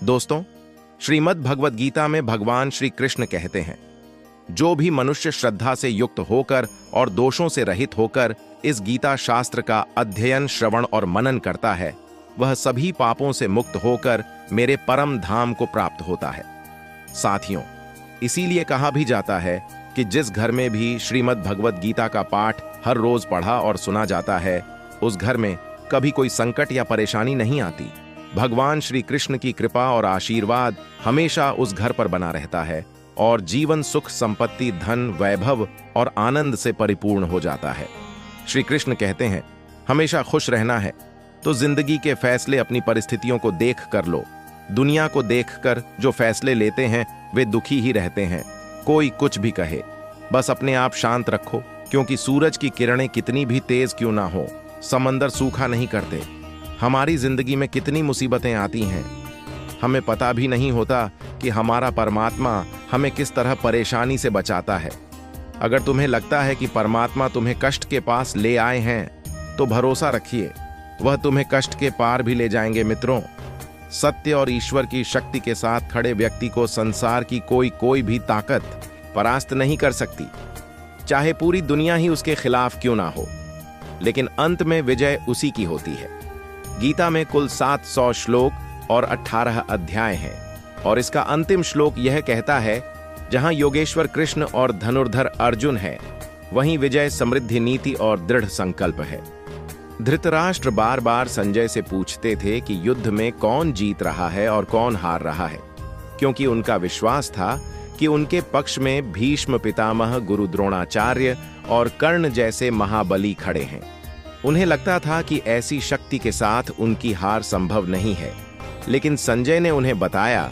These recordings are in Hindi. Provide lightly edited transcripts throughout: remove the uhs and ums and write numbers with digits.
दोस्तों, श्रीमद् भगवद गीता में भगवान श्री कृष्ण कहते हैं, जो भी मनुष्य श्रद्धा से युक्त होकर और दोषों से रहित होकर इस गीता शास्त्र का अध्ययन, श्रवण और मनन करता है, वह सभी पापों से मुक्त होकर मेरे परम धाम को प्राप्त होता है। साथियों, इसीलिए कहा भी जाता है कि जिस घर में भी श्रीमद् भगवद गीता का पाठ हर रोज पढ़ा और सुना जाता है, उस घर में कभी कोई संकट या परेशानी नहीं आती। भगवान श्री कृष्ण की कृपा और आशीर्वाद हमेशा उस घर पर बना रहता है और जीवन सुख, संपत्ति, धन, वैभव और आनंद से परिपूर्ण हो जाता है। श्री कृष्ण कहते हैं, हमेशा खुश रहना है तो जिंदगी के फैसले अपनी परिस्थितियों को देख कर लो। दुनिया को देखकर जो फैसले लेते हैं वे दुखी ही रहते हैं। कोई कुछ भी कहे, बस अपने आप शांत रखो, क्योंकि सूरज की किरणें कितनी भी तेज क्यों ना हो, समंदर सूखा नहीं करते। हमारी जिंदगी में कितनी मुसीबतें आती हैं, हमें पता भी नहीं होता कि हमारा परमात्मा हमें किस तरह परेशानी से बचाता है। अगर तुम्हें लगता है कि परमात्मा तुम्हें कष्ट के पास ले आए हैं, तो भरोसा रखिए, वह तुम्हें कष्ट के पार भी ले जाएंगे। मित्रों, सत्य और ईश्वर की शक्ति के साथ खड़े व्यक्ति को संसार की कोई भी ताकत परास्त नहीं कर सकती, चाहे पूरी दुनिया ही उसके खिलाफ क्यों ना हो। लेकिन अंत में विजय उसी की होती है। गीता में कुल 700 श्लोक और 18 अध्याय हैं, और इसका अंतिम श्लोक यह कहता है, जहां योगेश्वर कृष्ण और धनुर्धर अर्जुन है, वहीं विजय, समृद्धि, नीति और दृढ़ संकल्प है। धृतराष्ट्र बार बार संजय से पूछते थे कि युद्ध में कौन जीत रहा है और कौन हार रहा है, क्योंकि उनका विश्वास था कि उनके पक्ष में भीष्म पितामह, गुरु द्रोणाचार्य और कर्ण जैसे महाबली खड़े हैं। उन्हें लगता था कि ऐसी शक्ति के साथ उनकी हार संभव नहीं है। लेकिन संजय ने उन्हें बताया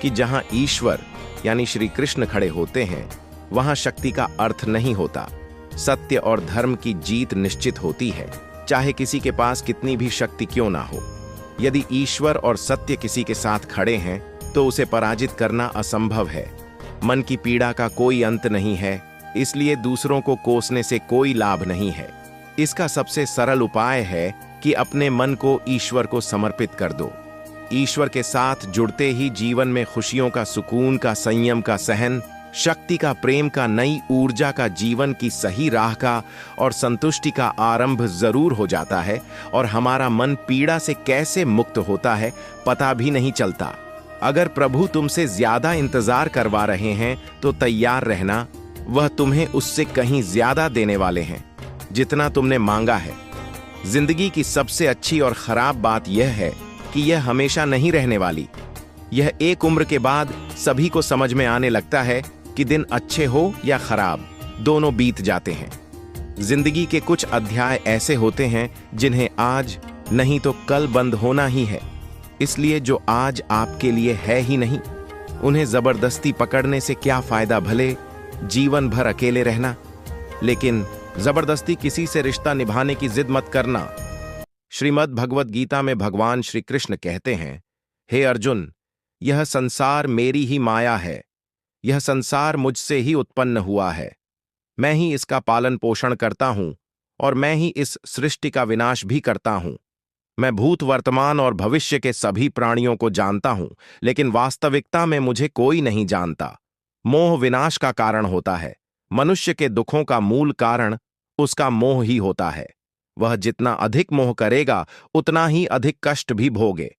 कि जहां ईश्वर यानी श्री कृष्ण खड़े होते हैं, वहां शक्ति का अर्थ नहीं होता। सत्य और धर्म की जीत निश्चित होती है, चाहे किसी के पास कितनी भी शक्ति क्यों ना हो। यदि ईश्वर और सत्य किसी के साथ खड़े हैं, तो उसे पराजित करना असंभव है। मन की पीड़ा का कोई अंत नहीं है, इसलिए दूसरों को कोसने से कोई लाभ नहीं है। इसका सबसे सरल उपाय है कि अपने मन को ईश्वर को समर्पित कर दो। ईश्वर के साथ जुड़ते ही जीवन में खुशियों का, सुकून का, संयम का, सहन शक्ति का, प्रेम का, नई ऊर्जा का, जीवन की सही राह का और संतुष्टि का आरंभ जरूर हो जाता है, और हमारा मन पीड़ा से कैसे मुक्त होता है पता भी नहीं चलता। अगर प्रभु तुमसे ज्यादा इंतजार करवा रहे हैं तो तैयार रहना, वह तुम्हें उससे कहीं ज्यादा देने वाले हैं जितना तुमने मांगा है। जिंदगी की सबसे अच्छी और खराब बात यह है कि यह हमेशा नहीं रहने वाली। यह एक उम्र के बाद सभी को समझ में आने लगता है कि दिन अच्छे हो या खराब, दोनों बीत जाते हैं। जिंदगी के कुछ अध्याय ऐसे होते हैं जिन्हें आज नहीं तो कल बंद होना ही है। इसलिए जो आज आपके लिए है ही नहीं, उन्हें जबरदस्ती पकड़ने से क्या फायदा। भले जीवन भर अकेले रहना, लेकिन जबरदस्ती किसी से रिश्ता निभाने की जिद मत करना। श्रीमद् भगवद गीता में भगवान श्री कृष्ण कहते हैं, हे अर्जुन, यह संसार मेरी ही माया है। यह संसार मुझसे ही उत्पन्न हुआ है। मैं ही इसका पालन पोषण करता हूं और मैं ही इस सृष्टि का विनाश भी करता हूं। मैं भूत, वर्तमान और भविष्य के सभी प्राणियों को जानता हूं, लेकिन वास्तविकता में मुझे कोई नहीं जानता। मोह विनाश का कारण होता है। मनुष्य के दुखों का मूल कारण उसका मोह ही होता है। वह जितना अधिक मोह करेगा, उतना ही अधिक कष्ट भी भोगे।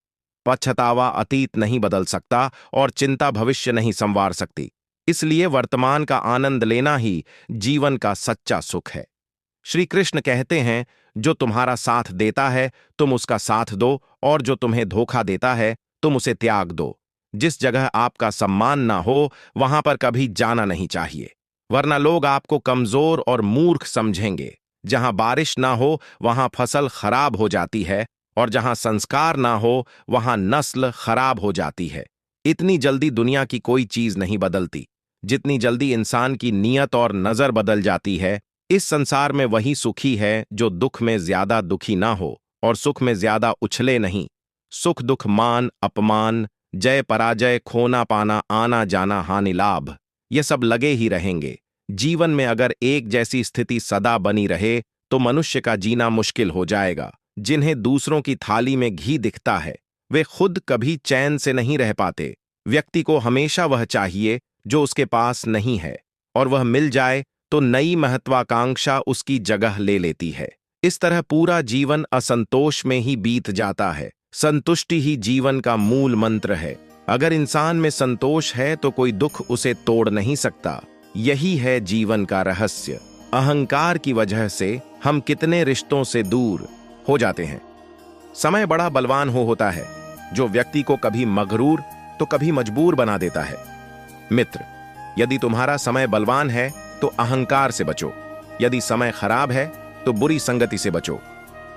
पछतावा अतीत नहीं बदल सकता और चिंता भविष्य नहीं संवार सकती। इसलिए वर्तमान का आनंद लेना ही जीवन का सच्चा सुख है। श्री कृष्ण कहते हैं, जो तुम्हारा साथ देता है तुम उसका साथ दो, और जो तुम्हें धोखा देता है तुम उसे त्याग दो। जिस जगह आपका सम्मान ना हो, वहां पर कभी जाना नहीं चाहिए, वरना लोग आपको कमजोर और मूर्ख समझेंगे। जहां बारिश ना हो वहां फसल खराब हो जाती है, और जहां संस्कार ना हो वहां नस्ल खराब हो जाती है। इतनी जल्दी दुनिया की कोई चीज नहीं बदलती, जितनी जल्दी इंसान की नीयत और नजर बदल जाती है। इस संसार में वही सुखी है जो दुख में ज्यादा दुखी ना हो और सुख में ज्यादा उछले नहीं। सुख दुख, मान अपमान, जय पराजय, खोना पाना, आना जाना, हानि लाभ, ये सब लगे ही रहेंगे। जीवन में अगर एक जैसी स्थिति सदा बनी रहे तो मनुष्य का जीना मुश्किल हो जाएगा। जिन्हें दूसरों की थाली में घी दिखता है, वे खुद कभी चैन से नहीं रह पाते। व्यक्ति को हमेशा वह चाहिए जो उसके पास नहीं है, और वह मिल जाए तो नई महत्वाकांक्षा उसकी जगह ले लेती है। इस तरह पूरा जीवन असंतोष में ही बीत जाता है। संतुष्टि ही जीवन का मूल मंत्र है। अगर इंसान में संतोष है तो कोई दुख उसे तोड़ नहीं सकता। यही है जीवन का रहस्य। अहंकार की वजह से हम कितने रिश्तों से दूर हो जाते हैं। समय बड़ा बलवान होता है, जो व्यक्ति को कभी मगरूर तो कभी मजबूर बना देता है। मित्र, यदि तुम्हारा समय बलवान है तो अहंकार से बचो, यदि समय खराब है तो बुरी संगति से बचो।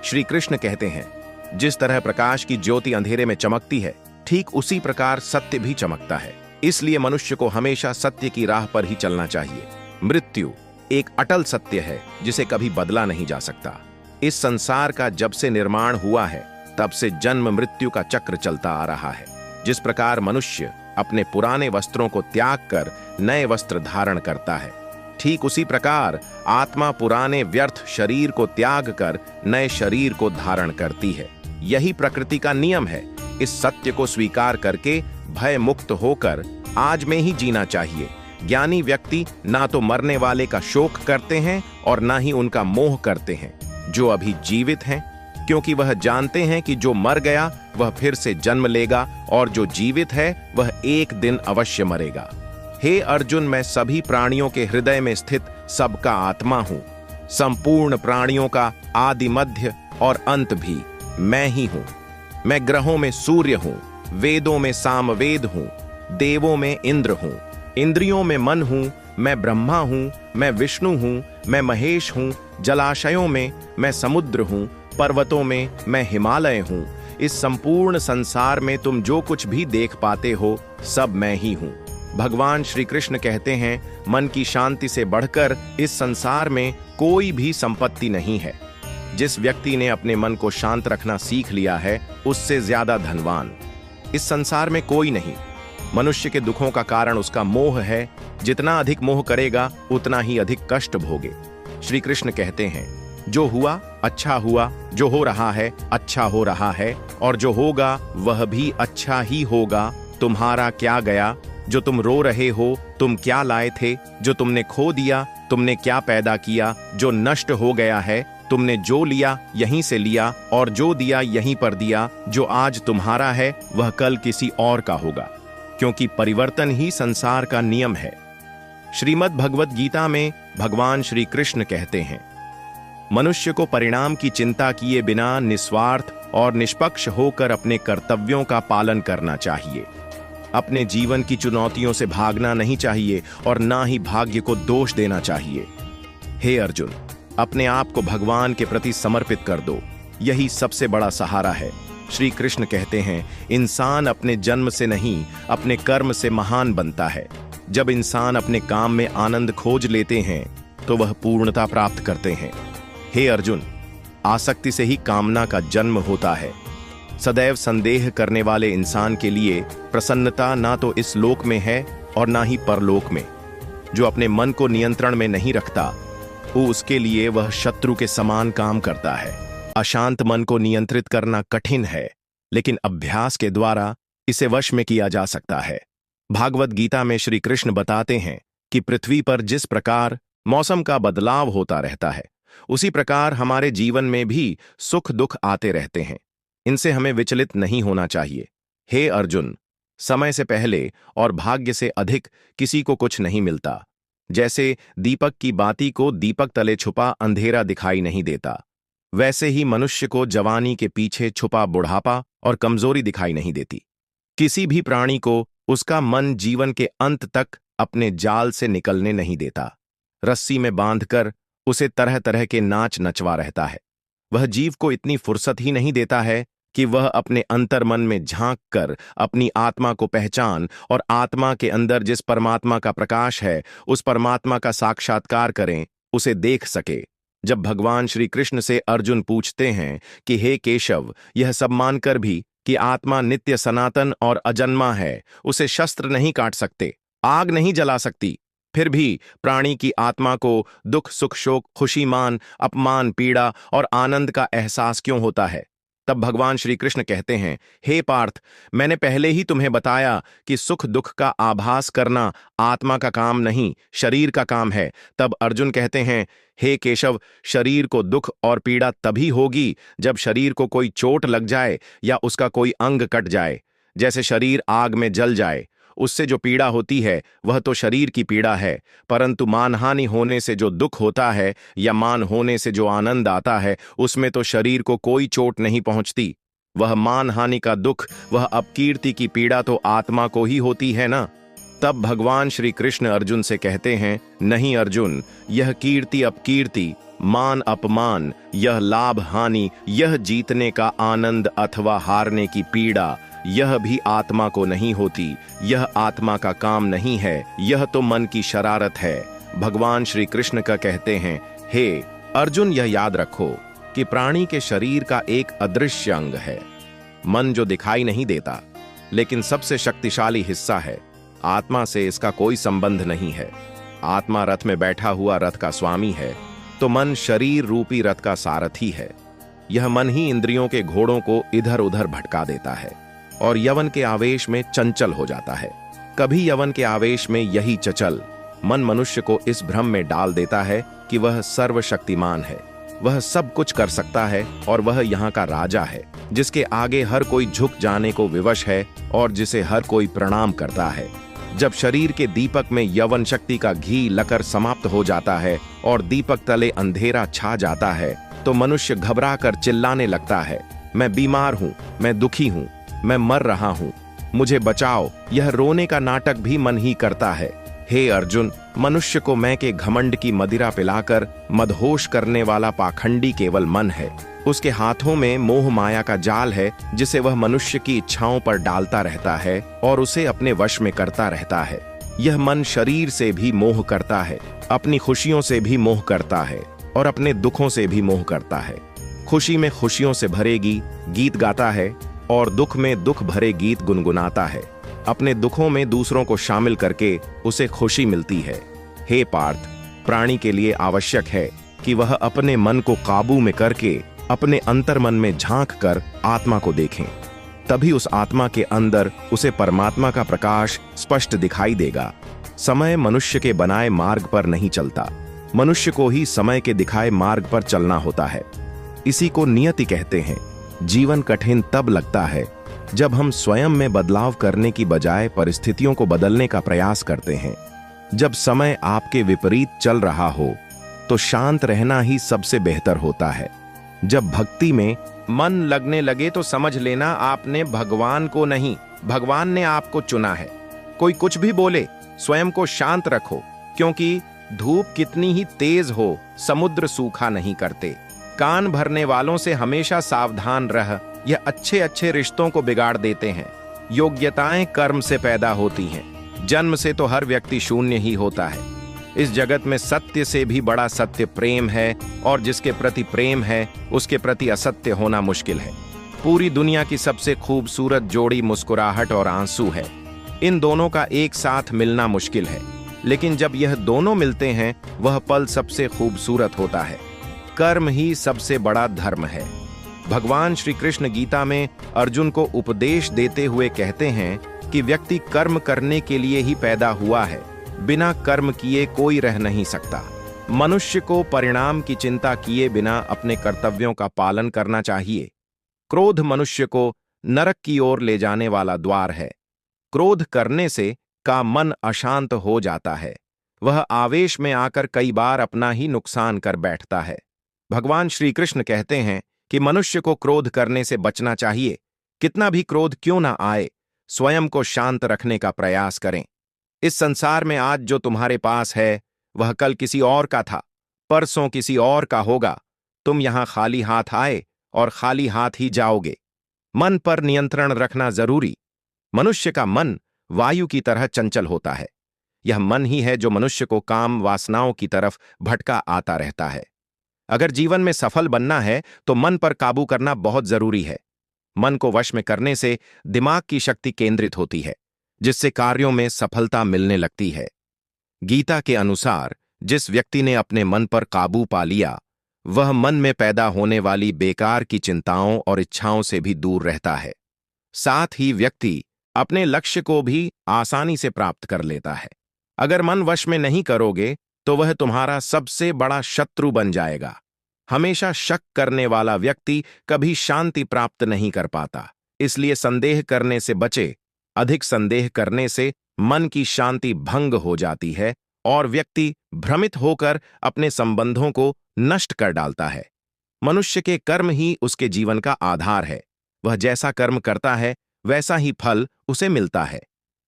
श्री कृष्ण कहते हैं, जिस तरह प्रकाश की ज्योति अंधेरे में चमकती है, ठीक उसी प्रकार सत्य भी चमकता है। इसलिए मनुष्य को हमेशा सत्य की राह पर ही चलना चाहिए। मृत्यु एक अटल सत्य है जिसे कभी बदला नहीं जा सकता। इस संसार का जब से निर्माण हुआ है तब से जन्म मृत्यु का चक्र चलता आ रहा है। जिस प्रकार मनुष्य अपने पुराने वस्त्रों को त्याग कर नए वस्त्र धारण करता है, ठीक उसी प्रकार आत्मा पुराने व्यर्थ शरीर को त्याग कर नए शरीर को धारण करती है। यही प्रकृति का नियम है। इस सत्य को स्वीकार करके भय मुक्त होकर आज में ही जीना चाहिए। ज्ञानी व्यक्ति ना तो मरने वाले का शोक करते हैं और ना ही उनका मोह करते हैं जो अभी जीवित हैं, क्योंकि वह जानते हैं कि जो मर गया वह फिर से जन्म लेगा और जो जीवित है वह एक दिन अवश्य मरेगा। हे अर्जुन, मैं सभी प्राणियों के हृदय में स्थित सबका आत्मा हूं। संपूर्ण प्राणियों का आदि मध्य और अंत भी मैं ही हूं। मैं ग्रहों में सूर्य हूं, वेदों में सामवेद हूं, देवों में इंद्र हूं, इंद्रियों में मन हूं, मैं ब्रह्मा हूं, मैं विष्णु हूं, मैं महेश हूं, जलाशयों में मैं समुद्र हूं, पर्वतों में मैं हिमालय हूं। इस संपूर्ण संसार में तुम जो कुछ भी देख पाते हो सब मैं ही हूं। भगवान श्री कृष्ण कहते हैं, मन की शांति से बढ़कर इस संसार में कोई भी संपत्ति नहीं है। जिस व्यक्ति ने अपने मन को शांत रखना सीख लिया है, उससे ज्यादा धनवान इस संसार में कोई नहीं। मनुष्य के दुखों का कारण उसका मोह है। जितना अधिक मोह करेगा उतना ही अधिक कष्ट भोगे। श्री कृष्ण कहते हैं, जो हुआ अच्छा हुआ, जो हो रहा है अच्छा हो रहा है, और जो होगा वह भी अच्छा ही होगा। तुम्हारा क्या गया? जो तुम रो रहे हो तुम क्या लाए थे? जो तुमने खो दिया तुमने क्या पैदा किया? जो नष्ट हो गया है तुमने जो लिया यहीं से लिया, और जो दिया यहीं पर दिया। जो आज तुम्हारा है वह कल किसी और का होगा, क्योंकि परिवर्तन ही संसार का नियम है। श्रीमद् भगवद गीता में भगवान श्री कृष्ण कहते हैं, मनुष्य को परिणाम की चिंता किए बिना निस्वार्थ और निष्पक्ष होकर अपने कर्तव्यों का पालन करना चाहिए। अपने जीवन की चुनौतियों से भागना नहीं चाहिए और ना ही भाग्य को दोष देना चाहिए। हे अर्जुन, अपने आप को भगवान के प्रति समर्पित कर दो, यही सबसे बड़ा सहारा है। श्री कृष्ण कहते हैं, इंसान अपने जन्म से नहीं अपने कर्म से महान बनता है। जब इंसान अपने काम में आनंद खोज लेते हैं तो वह पूर्णता प्राप्त करते हैं। हे अर्जुन, आसक्ति से ही कामना का जन्म होता है। सदैव संदेह करने वाले इंसान के लिए प्रसन्नता ना तो इस लोक में है और ना ही परलोक में। जो अपने मन को नियंत्रण में नहीं रखता, वो उसके लिए वह शत्रु के समान काम करता है। अशांत मन को नियंत्रित करना कठिन है, लेकिन अभ्यास के द्वारा इसे वश में किया जा सकता है। भागवत गीता में श्री कृष्ण बताते हैं कि पृथ्वी पर जिस प्रकार मौसम का बदलाव होता रहता है, उसी प्रकार हमारे जीवन में भी सुख दुख आते रहते हैं। इनसे हमें विचलित नहीं होना चाहिए। हे अर्जुन, समय से पहले और भाग्य से अधिक किसी को कुछ नहीं मिलता। जैसे दीपक की बाती को दीपक तले छुपा अंधेरा दिखाई नहीं देता, वैसे ही मनुष्य को जवानी के पीछे छुपा बुढ़ापा और कमजोरी दिखाई नहीं देती। किसी भी प्राणी को उसका मन जीवन के अंत तक अपने जाल से निकलने नहीं देता। रस्सी में बांधकर उसे तरह तरह के नाच नचवा रहता है। वह जीव को इतनी फुर्सत ही नहीं देता है कि वह अपने अंतर मन में झांक कर अपनी आत्मा को पहचान और आत्मा के अंदर जिस परमात्मा का प्रकाश है उस परमात्मा का साक्षात्कार करें, उसे देख सके। जब भगवान श्री कृष्ण से अर्जुन पूछते हैं कि हे केशव, यह सब मानकर भी कि आत्मा नित्य सनातन और अजन्मा है, उसे शस्त्र नहीं काट सकते, आग नहीं जला सकती, फिर भी प्राणी की आत्मा को दुख सुख शोक खुशी मान अपमान पीड़ा और आनंद का एहसास क्यों होता है? तब भगवान श्री कृष्ण कहते हैं, हे पार्थ, मैंने पहले ही तुम्हें बताया कि सुख दुख का आभास करना आत्मा का काम नहीं, शरीर का काम है। तब अर्जुन कहते हैं, हे केशव, शरीर को दुख और पीड़ा तभी होगी जब शरीर को कोई चोट लग जाए या उसका कोई अंग कट जाए। जैसे शरीर आग में जल जाए, उससे जो पीड़ा होती है वह तो शरीर की पीड़ा है, परंतु मानहानि होने से जो दुख होता है या मान होने से जो आनंद आता है, उसमें तो शरीर को कोई चोट नहीं पहुंचती। वह मानहानि का दुख, वह अपकीर्ति की पीड़ा तो आत्मा को ही होती है ना। तब भगवान श्री कृष्ण अर्जुन से कहते हैं, नहीं अर्जुन, यह कीर्ति अपकीर्ति, मान अपमान, यह लाभ हानि, यह जीतने का आनंद अथवा हारने की पीड़ा, यह भी आत्मा को नहीं होती। यह आत्मा का काम नहीं है, यह तो मन की शरारत है। भगवान श्री कृष्ण का कहते हैं, हे अर्जुन, यह याद रखो कि प्राणी के शरीर का एक अदृश्य अंग है, मन जो दिखाई नहीं देता, लेकिन सबसे शक्तिशाली हिस्सा है। आत्मा से इसका कोई संबंध नहीं है। आत्मा रथ में बैठा हुआ रथ का स्वामी है, तो मन शरीर रूपी रथ का सारथी है। यह मन ही इंद्रियों के घोड़ों को इधर उधर भटका देता है और यवन के आवेश में चंचल हो जाता है। कभी यवन के आवेश में यही चंचल मन मनुष्य को इस भ्रम में डाल देता है कि वह सर्वशक्तिमान है, वह सब कुछ कर सकता है और वह यहाँ का राजा है, जिसके आगे हर कोई झुक जाने को विवश है और जिसे हर कोई प्रणाम करता है। जब शरीर के दीपक में यवन शक्ति का घी लकर समाप्त हो जाता है और दीपक तले अंधेरा छा जाता है, तो मनुष्य घबरा कर चिल्लाने लगता है, मैं बीमार हूं, मैं दुखी हूं, मैं मर रहा हूं, मुझे बचाओ। यह रोने का नाटक भी मन ही करता है। हे अर्जुन, मनुष्य को मैं के घमंड की मदिरा पिलाकर मदहोश करने वाला पाखंडी केवल मन है। उसके हाथों में मोह माया का जाल है, जिसे वह मनुष्य की इच्छाओं पर डालता रहता है और उसे अपने वश में करता रहता है। यह मन शरीर से भी मोह करता है, अपनी खुशियों से भी मोह करता है और अपने दुखों से भी मोह करता है। खुशी में खुशियों से भरे गीत गाता है और दुख में दुख भरे गीत गुनगुनाता है। अपने दुखों में दूसरों को शामिल करके उसे खुशी मिलती है। हे पार्थ, प्राणी के लिए आवश्यक है कि वह अपने मन को काबू में करके अपने अंतर्मन में झांक कर आत्मा को देखें। तभी उस आत्मा के अंदर उसे परमात्मा का प्रकाश स्पष्ट दिखाई देगा। समय मनुष्य के बनाए मार्ग पर नहीं चलता, मनुष्य को ही समय के दिखाए मार्ग पर चलना होता है। इसी को नियति कहते हैं। जीवन कठिन तब लगता है जब हम स्वयं में बदलाव करने की बजाय परिस्थितियों को बदलने का प्रयास करते हैं। जब समय आपके विपरीत चल रहा हो तो शांत रहना ही सबसे बेहतर होता है। जब भक्ति में मन लगने लगे तो समझ लेना आपने भगवान को नहीं, भगवान ने आपको चुना है। कोई कुछ भी बोले, स्वयं को शांत रखो, क्योंकि धूप कितनी ही तेज हो, समुद्र सूखा नहीं करते। कान भरने वालों से हमेशा सावधान रह, यह अच्छे अच्छे रिश्तों को बिगाड़ देते हैं। योग्यताएं कर्म से पैदा होती हैं, जन्म से तो हर व्यक्ति शून्य ही होता है। इस जगत में सत्य से भी बड़ा सत्य प्रेम है, और जिसके प्रति प्रेम है उसके प्रति असत्य होना मुश्किल है। पूरी दुनिया की सबसे खूबसूरत जोड़ी मुस्कुराहट और आंसू है। इन दोनों का एक साथ मिलना मुश्किल है, लेकिन जब यह दोनों मिलते हैं वह पल सबसे खूबसूरत होता है। कर्म ही सबसे बड़ा धर्म है। भगवान श्री कृष्ण गीता में अर्जुन को उपदेश देते हुए कहते हैं कि व्यक्ति कर्म करने के लिए ही पैदा हुआ है, बिना कर्म किए कोई रह नहीं सकता। मनुष्य को परिणाम की चिंता किए बिना अपने कर्तव्यों का पालन करना चाहिए। क्रोध मनुष्य को नरक की ओर ले जाने वाला द्वार है। क्रोध करने से का मन अशांत हो जाता है, वह आवेश में आकर कई बार अपना ही नुकसान कर बैठता है। भगवान श्री कृष्ण कहते हैं कि मनुष्य को क्रोध करने से बचना चाहिए। कितना भी क्रोध क्यों ना आए, स्वयं को शांत रखने का प्रयास करें। इस संसार में आज जो तुम्हारे पास है वह कल किसी और का था, परसों किसी और का होगा। तुम यहां खाली हाथ आए और खाली हाथ ही जाओगे। मन पर नियंत्रण रखना जरूरी। मनुष्य का मन वायु की तरह चंचल होता है। यह मन ही है जो मनुष्य को काम वासनाओं की तरफ भटका आता रहता है। अगर जीवन में सफल बनना है तो मन पर काबू करना बहुत जरूरी है। मन को वश में करने से दिमाग की शक्ति केंद्रित होती है, जिससे कार्यों में सफलता मिलने लगती है। गीता के अनुसार जिस व्यक्ति ने अपने मन पर काबू पा लिया वह मन में पैदा होने वाली बेकार की चिंताओं और इच्छाओं से भी दूर रहता है। साथ ही व्यक्ति अपने लक्ष्य को भी आसानी से प्राप्त कर लेता है। अगर मन वश में नहीं करोगे तो वह तुम्हारा सबसे बड़ा शत्रु बन जाएगा। हमेशा शक करने वाला व्यक्ति कभी शांति प्राप्त नहीं कर पाता, इसलिए संदेह करने से बचे। अधिक संदेह करने से मन की शांति भंग हो जाती है और व्यक्ति भ्रमित होकर अपने संबंधों को नष्ट कर डालता है। मनुष्य के कर्म ही उसके जीवन का आधार है। वह जैसा कर्म करता है वैसा ही फल उसे मिलता है।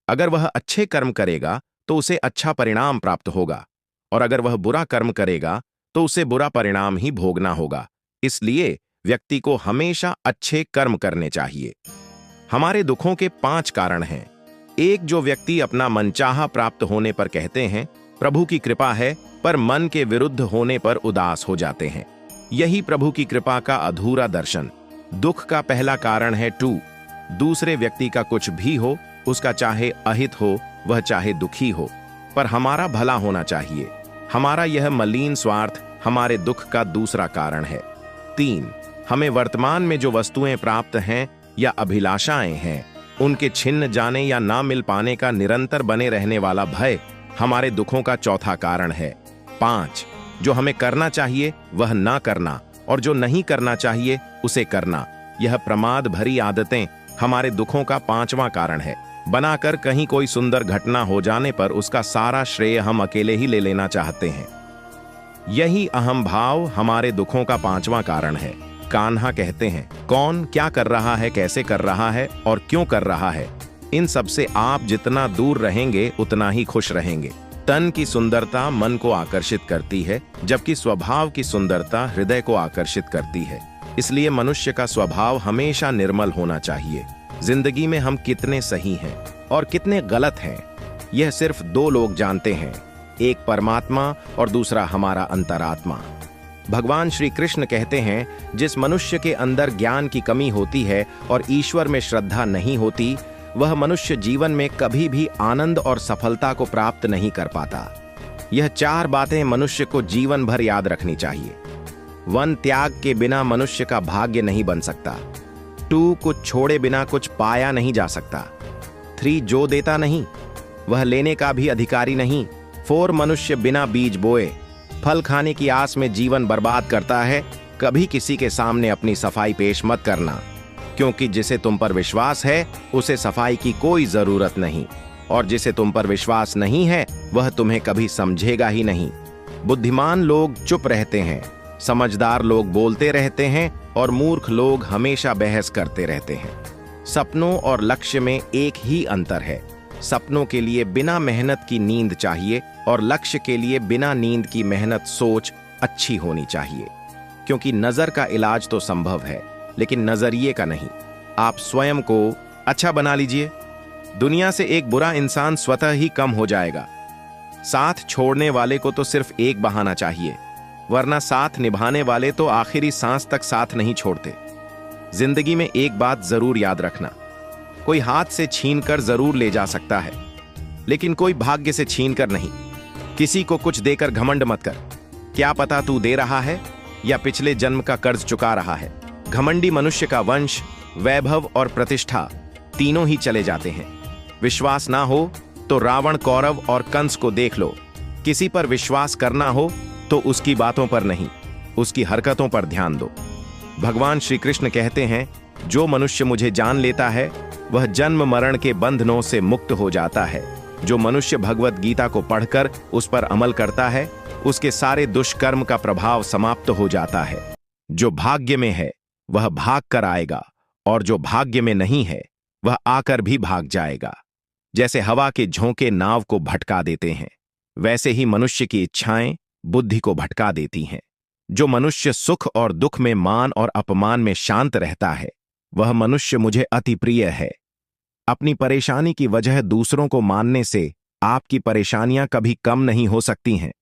अगर वह अच्छे कर्म करेगा तो उसे अच्छा परिणाम प्राप्त होगा, और अगर वह बुरा कर्म करेगा तो उसे बुरा परिणाम ही भोगना होगा। इसलिए व्यक्ति को हमेशा अच्छे कर्म करने चाहिए। हमारे दुखों के 5 कारण हैं। एक, जो व्यक्ति अपना मनचाहा प्राप्त होने पर कहते हैं प्रभु की कृपा है, पर मन के विरुद्ध होने पर उदास हो जाते हैं। यही प्रभु की कृपा का अधूरा दर्शन। दुख का पहला कारण है 2, दूसरे व्यक्ति का कुछ भी हो, उसका चाहे अहित हो, वह चाहे दुखी हो, पर हमारा भला होना चाहिए। हमारा यह मलिन स्वार्थ हमारे दुख का दूसरा कारण है। 3, हमें वर्तमान में जो वस्तुएं प्राप्त हैं या अभिलाषाएं हैं, उनके छिन्न जाने या ना मिल पाने का निरंतर बने रहने वाला भय हमारे दुखों का चौथा कारण है। 5, जो हमें करना चाहिए वह ना करना, और जो नहीं करना चाहिए उसे करना, यह प्रमाद भरी आदतें हमारे दुखों का 5वां कारण है। बनाकर कहीं कोई सुंदर घटना हो जाने पर उसका सारा श्रेय हम अकेले ही ले लेना चाहते हैं। यही अहम भाव हमारे दुखों का 5वां कारण है। कान्हा कहते हैं, कौन क्या कर रहा है, कैसे कर रहा है और क्यों कर रहा है, इन सब से आप जितना दूर रहेंगे उतना ही खुश रहेंगे। तन की सुंदरता मन को आकर्षित करती है, जबकि स्वभाव की सुंदरता हृदय को आकर्षित करती है। इसलिए मनुष्य का स्वभाव हमेशा निर्मल होना चाहिए। जिंदगी में हम कितने सही हैं और कितने गलत हैं, यह सिर्फ 2 लोग जानते हैं, एक परमात्मा और दूसरा हमारा अंतरात्मा। भगवान श्री कृष्ण कहते हैं, जिस मनुष्य के अंदर ज्ञान की कमी होती है और ईश्वर में श्रद्धा नहीं होती, वह मनुष्य जीवन में कभी भी आनंद और सफलता को प्राप्त नहीं कर पाता। यह 4 बातें मनुष्य को जीवन भर याद रखनी चाहिए। 1, त्याग के बिना मनुष्य का भाग्य नहीं बन सकता। 2, कुछ छोड़े बिना कुछ पाया नहीं जा सकता। 3, जो देता नहीं वह लेने का भी अधिकारी नहीं। 4, मनुष्य बिना बीज बोए फल खाने की आस में जीवन बर्बाद करता है। कभी किसी के सामने अपनी सफाई पेश मत करना, क्योंकि जिसे तुम पर विश्वास है उसे सफाई की कोई जरूरत नहीं, और जिसे तुम पर विश्वास नहीं है वह तुम्हें कभी समझेगा ही नहीं। बुद्धिमान लोग चुप रहते हैं, समझदार लोग बोलते रहते हैं, और मूर्ख लोग हमेशा बहस करते रहते हैं। सपनों और लक्ष्य में एक ही अंतर है। सपनों के लिए बिना मेहनत की नींद चाहिए, और लक्ष्य के लिए बिना नींद की मेहनत सोच अच्छी होनी चाहिए। क्योंकि नजर का इलाज तो संभव है, लेकिन नजरिए का नहीं। आप स्वयं को अच्छा बना लीजिए। दुनिया से एक बुरा इंसान स्वतः ही कम हो जाएगा। साथ छोड़ने वाले को तो सिर्फ एक बहाना चाहिए, वरना साथ निभाने वाले तो आखिरी सांस तक साथ नहीं छोड़ते। जिंदगी में एक बात जरूर याद रखना, कोई हाथ से छीनकर जरूर ले जा सकता है, लेकिन कोई भाग्य से छीनकर नहीं। किसी को कुछ देकर घमंड मत कर। क्या पता तू दे रहा है या पिछले जन्म का कर्ज चुका रहा है। घमंडी मनुष्य का वंश, वैभव और प्रतिष्ठा तीनों ही चले जाते हैं। विश्वास ना हो तो रावण, कौरव और कंस को देख लो। किसी पर विश्वास करना हो तो उसकी बातों पर नहीं, उसकी हरकतों पर ध्यान दो। भगवान श्री कृष्ण कहते हैं, जो मनुष्य मुझे जान लेता है वह जन्म मरण के बंधनों से मुक्त हो जाता है। जो मनुष्य भगवत गीता को पढ़कर उस पर अमल करता है, उसके सारे दुष्कर्म का प्रभाव समाप्त हो जाता है। जो भाग्य में है वह भाग कर आएगा, और जो भाग्य में नहीं है वह आकर भी भाग जाएगा। जैसे हवा के झोंके नाव को भटका देते हैं, वैसे ही मनुष्य की इच्छाएं बुद्धि को भटका देती हैं। जो मनुष्य सुख और दुख में, मान और अपमान में शांत रहता है, वह मनुष्य मुझे अति प्रिय है। अपनी परेशानी की वजह दूसरों को मानने से आपकी परेशानियां कभी कम नहीं हो सकती हैं।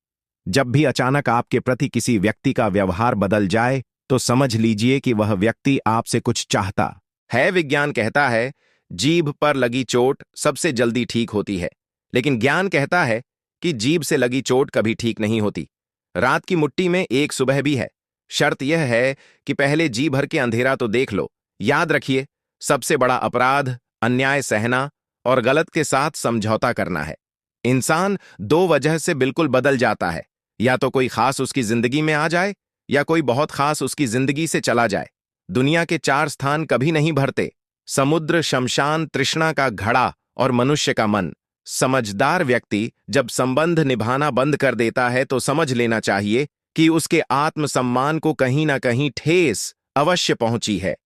जब भी अचानक आपके प्रति किसी व्यक्ति का व्यवहार बदल जाए तो समझ लीजिए कि वह व्यक्ति आपसे कुछ चाहता है। विज्ञान कहता है जीभ पर लगी चोट सबसे जल्दी ठीक होती है, लेकिन ज्ञान कहता है कि जीभ से लगी चोट कभी ठीक नहीं होती। रात की मुट्ठी में एक सुबह भी है। शर्त यह है कि पहले जी भर के अंधेरा तो देख लो। याद रखिए, सबसे बड़ा अपराध अन्याय सहना और गलत के साथ समझौता करना है। इंसान दो वजह से बिल्कुल बदल जाता है, या तो कोई खास उसकी जिंदगी में आ जाए या कोई बहुत खास उसकी जिंदगी से चला जाए। दुनिया के चार स्थान कभी नहीं भरते: समुद्र, शमशान, तृष्णा का घड़ा और मनुष्य का मन। समझदार व्यक्ति जब संबंध निभाना बंद कर देता है तो समझ लेना चाहिए कि उसके आत्मसम्मान को कहीं ना कहीं ठेस अवश्य पहुंची है।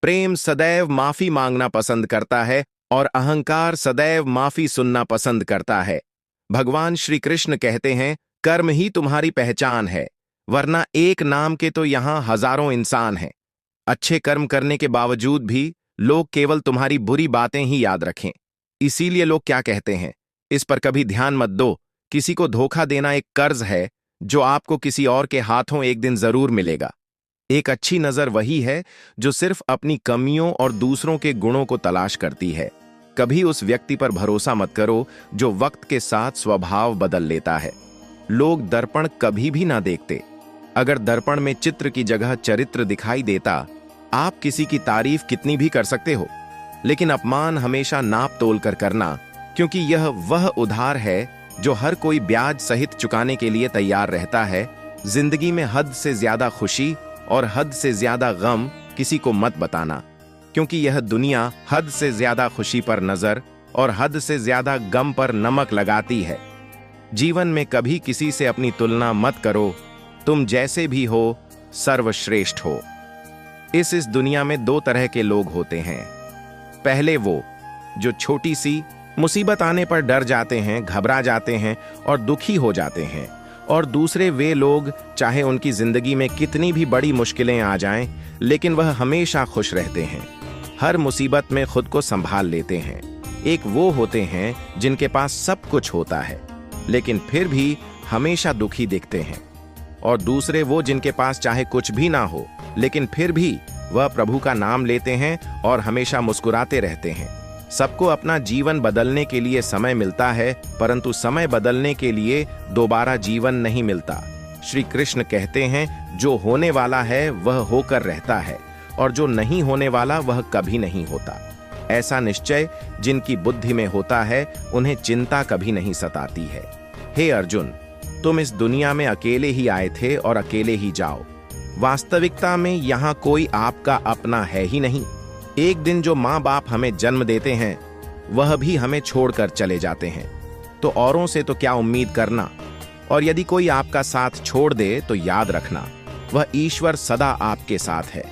प्रेम सदैव माफी मांगना पसंद करता है और अहंकार सदैव माफी सुनना पसंद करता है। भगवान श्री कृष्ण कहते हैं, कर्म ही तुम्हारी पहचान है, वरना एक नाम के तो यहां हजारों इंसान हैं। अच्छे कर्म करने के बावजूद भी लोग केवल तुम्हारी बुरी बातें ही याद रखें। इसीलिए लोग क्या कहते हैं, इस पर कभी ध्यान मत दो। किसी को धोखा देना एक कर्ज है जो आपको किसी और के हाथों एक दिन जरूर मिलेगा। एक अच्छी नजर वही है जो सिर्फ अपनी कमियों और दूसरों के गुणों को तलाश करती है। कभी उस व्यक्ति पर भरोसा मत करो जो वक्त के साथ स्वभाव बदल लेता है। लोग दर्पण कभी भी ना देखते। अगर दर्पण में चित्र की जगह चरित्र दिखाई देता, आप किसी की तारीफ कितनी भी कर सकते हो, लेकिन अपमान हमेशा नाप तोल कर करना, क्योंकि यह वह उधार है जो हर कोई ब्याज सहित चुकाने के लिए तैयार रहता है। जिंदगी में हद से ज्यादा खुशी और हद से ज्यादा गम किसी को मत बताना, क्योंकि यह दुनिया हद से ज्यादा खुशी पर नजर और हद से ज्यादा गम पर नमक लगाती है। जीवन में कभी किसी से अपनी तुलना मत करो। तुम जैसे भी हो सर्वश्रेष्ठ हो। इस दुनिया में दो तरह के लोग होते हैं। पहले वो जो छोटी सी मुसीबत आने पर डर जाते हैं, घबरा जाते हैं और दुखी हो जाते हैं, और दूसरे वे लोग चाहे उनकी जिंदगी में कितनी भी बड़ी मुश्किलें आ जाएं, लेकिन वह हमेशा खुश रहते हैं, हर मुसीबत में खुद को संभाल लेते हैं। एक वो होते हैं जिनके पास सब कुछ होता है लेकिन फिर भी हमेशा दुखी दिखते हैं, और दूसरे वो जिनके पास चाहे कुछ भी ना हो लेकिन फिर भी वह प्रभु का नाम लेते हैं और हमेशा मुस्कुराते रहते हैं। सबको अपना जीवन बदलने के लिए समय मिलता है, परंतु समय बदलने के लिए दोबारा जीवन नहीं मिलता। श्री कृष्ण कहते हैं, जो होने वाला है वह होकर रहता है और जो नहीं होने वाला वह कभी नहीं होता। ऐसा निश्चय जिनकी बुद्धि में होता है उन्हें चिंता कभी नहीं सताती है। हे अर्जुन, तुम इस दुनिया में अकेले ही आए थे और अकेले ही जाओ। वास्तविकता में यहाँ कोई आपका अपना है ही नहीं। एक दिन जो माँ बाप हमें जन्म देते हैं वह भी हमें छोड़कर चले जाते हैं, तो औरों से तो क्या उम्मीद करना। और यदि कोई आपका साथ छोड़ दे तो याद रखना, वह ईश्वर सदा आपके साथ है,